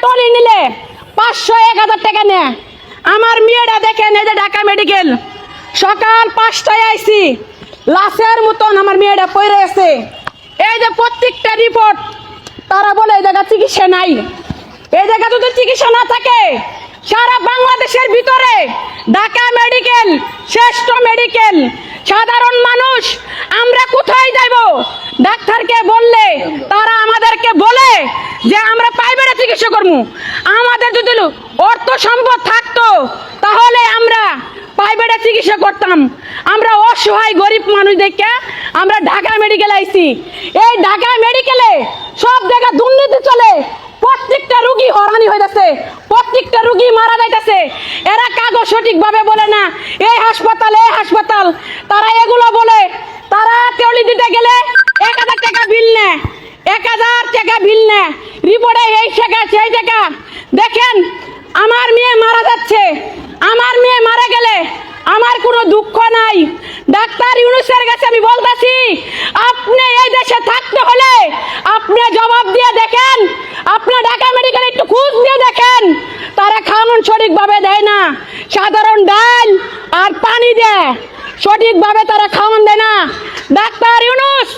Trolley নিলে 500-1000 টাকা নেয়। আমার মেয়েটা দেখেন, এই যে ঢাকা মেডিকেল, সকাল 5টায় আইছি, লাশের মতন আমার মেয়েটা পড়ে আছে। এই যে প্রত্যেকটা রিপোর্ট তারা বলে এই জায়গা চিকিৎসা নাই। এই জায়গা যদি চিকিৎসা না থাকে, সারা বাংলাদেশের ভিতরে ঢাকা মেডিকেল শ্রেষ্ঠ মেডিকেল। সাধারণ মানুষ আমরা কোথায় যাব? ডাক্তারকে বললে তারা আমাদেরকে বলে যে আমরা প্রাইভেটে চিকিৎসা করবো। আমাদের যদি অর্থ সম্পদ থাকতো তাহলে আমরা প্রাইভেটে চিকিৎসা করতাম। আমরা অসহায় গরিব মানুষ দেখে আমরা ঢাকা মেডিকেল আইছি। এই ঢাকা মেডিকেলে সব জায়গায় দুর্নীতি চলে, প্রত্যেকটা রুগী হয়রানি হইতেছে, প্রত্যেকটা রুগী মারা যাইতেছে। এরা কাগজ সঠিকভাবে বলে না, এই হাসপাতাল এই হাসপাতাল, তারা এগুলো বলে। তারা টলি দিতে গেলে 1000 টাকা বিল নেয়, 1000 টাকা বিল নেয়, রিপোর্টে এই টাকা সেই টাকা। দেখেন আমার মেয়ে মারা যাচ্ছে, আমার মেয়ে মারা গেলে আমার কোনো দুঃখ নাই। ডাক্তার ইউনূসের কাছে আমি বলতেছি, আপনি এই দেশে থাকতে হলে আপনি জবাব দিয়ে দেখেন, আপনার ঢাকা মেডিকেলে একটু খোঁজ দিয়ে দেখেন। তারা খাওয়ান সঠিকভাবে দেয় না, সাধারণ ডাল আর পানি দেয়, সঠিকভাবে তারা খাওয়ান দেয় না। ডাক্তার ইউনূস,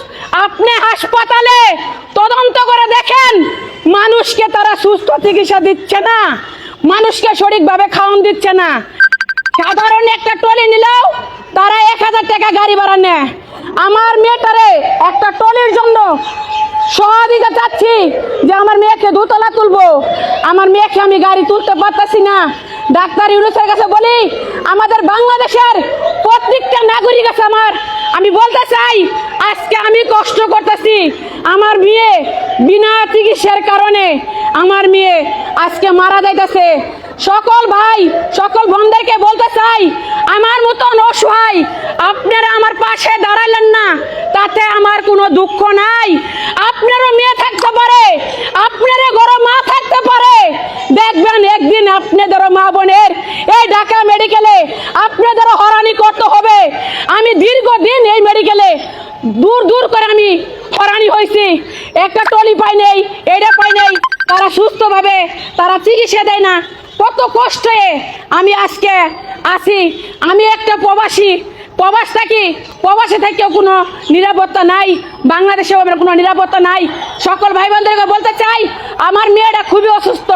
আপনি হাসপাতালে তদন্ত করে দেখেন, মানুষকে তারা সুস্থ চিকিৎসা দিচ্ছে না, মানুষকে সঠিকভাবে খাওয়ান দিচ্ছে না। সাধারণ একটা টলি নিলেও তারা 1000 টাকা গাড়ি ভাড়া নেয়। আমার মেয়েটারে একটা টলির জন্য সহযোগিতা চাচ্ছি যে আমার মেয়েকে দোতলা তুলবো, আমার মেয়েকে আমি গাড়ি তুলতে পারতেছি না। ডাক্তার ইউনূসের কাছে বলি, আমাদের বাংলাদেশের প্রত্যেকটা নাগরিক আছে আমি বলতে চাই, আজকে আমি কষ্ট করতেছি, আমার মেয়ে বিনা চিকিৎসার কারণে আমার মেয়ে আজকে মারা যাইতেছে। সকল ভাই সকল বোনদেরকে বলতে চাই, আমার মতন অসহায় আপনারা আমার পাশে দাঁড়ালেন না, তাতে আমার কোনো দুঃখ নাই। আপনারও মেয়ে থাকতে পারে, আপনারও ঘরে মা থাকতে পারে, দেখবেন একদিন আপনাদেরও মা বোনের এই ঢাকা মেডিকেলে আপনাদেরও হয়রানি করতে হবে। আমি দীর্ঘদিন এই মেডিকেলে দূর দূর করে আমি হয়রানি হয়েছি, একটা টলি পাই নেই, এটা পাই নেই, তারা সুস্থভাবে তারা চিকিৎসা দেয় না। কত কষ্টে আমি আজকে আছি। আমি একটা প্রবাসী, প্রবাস থাকি, প্রবাসে থেকেও কোনো নিরাপত্তা নাই, বাংলাদেশেও আমার কোনো নিরাপত্তা নাই। সকল ভাই বোনদেরকে বলতে চাই, আমার মেয়েটা খুবই অসুস্থ।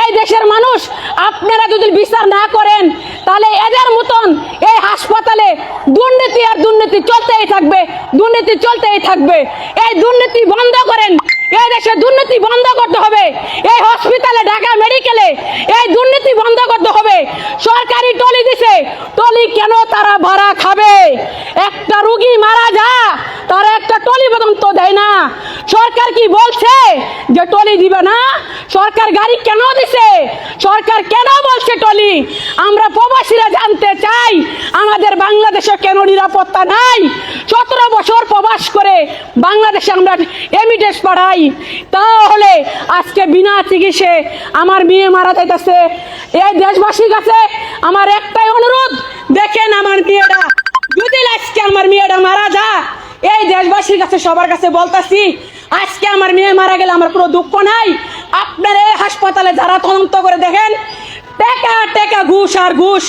এই দেশের মানুষ আপনারা যদি বিচার না করেন, তাহলে এদের মতন এই হাসপাতালে দুর্নীতি আর দুর্নীতি চলতেই থাকবে, দুর্নীতি চলতেই থাকবে। এই দুর্নীতি বন্ধ করেন, এই দেশে দুর্নীতি বন্ধ করতে হবে। এই হসপিটালে ঢাকা মেডিকেলে এই দুর্নীতি বন্ধ করতে হবে। সরকারি টলি দিছে, টলি কেন তারা ভাড়া খাবে? একটা রুগী মারা যা, তারা একটা টলি পর্যন্ত দেয় না। সরকার কি বলছে যে টলি দিবে না? সরকার গাড়ি কেন দিছে? সরকার কেন বলছে টলি? আমরা প্রবাসীরা জানতে চাই, আমাদের বাংলাদেশে কেন নিরাপত্তা নাই? 17 বছর প্রবাস করে বাংলাদেশে আমরা এমিটেস পাঠাই, তাহলে আজকে বিনা চিকিৎসায় আমার মেয়ে মারা যাইতেছে। এই দেশবাসীর কাছে আমার একটাই অনুরোধ, দেখেন আমার মেয়েটা যদি আজকে আমার মেয়েটা মারা যা, এই দেশবাসীর কাছে সবার কাছে বলতেছি, আজকে আমার মেয়ে মারা গেলে আমার কোনো দুঃখ নাই। আপনারা এই হাসপাতালে যারা তদন্ত করে দেখেন, টাকা টাকা ঘুষ আর ঘুষ।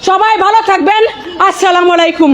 সবাই ভালো থাকবেন, আসসালামু আলাইকুম।